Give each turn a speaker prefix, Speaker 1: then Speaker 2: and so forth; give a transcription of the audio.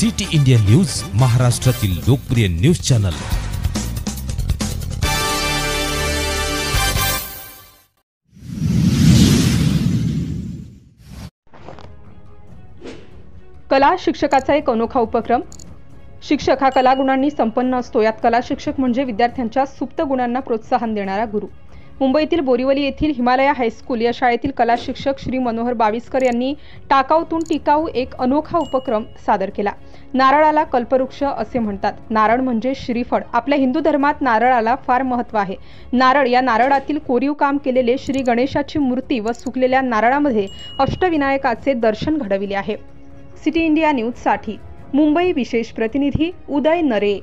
Speaker 1: City India news, महाराष्ट्रातील लोकप्रिय news channel.
Speaker 2: कला शिक्षकाचा एक अनोखा उपक्रम। शिक्षक हा कला गुणांनी संपन्न असतो। यात कला शिक्षक म्हणजे विद्यार्थ्यांच्या सुप्त गुणांना प्रोत्साहन देणारा गुरु। मुंबईतील बोरिवली येथील हिमालया हायस्कूल या शाळेतील कला शिक्षक श्री मनोहर बाविस्कर यांनी टाकाऊतून टिकाऊ एक अनोखा उपक्रम सादर केला। नारळाला कल्पवृक्ष असे म्हणतात। नारळ म्हणजे श्रीफळ। आपल्या हिंदू धर्मात नारळाला फार महत्त्व आहे। नारळ या नारळातील कोरीव काम केलेले श्री गणेशाची मूर्ती व सुकलेल्या नारळामध्ये अष्टविनायकाचे दर्शन घडविले आहे। सिटी इंडिया न्यूज साठी मुंबई विशेष प्रतिनिधी उदय नरे।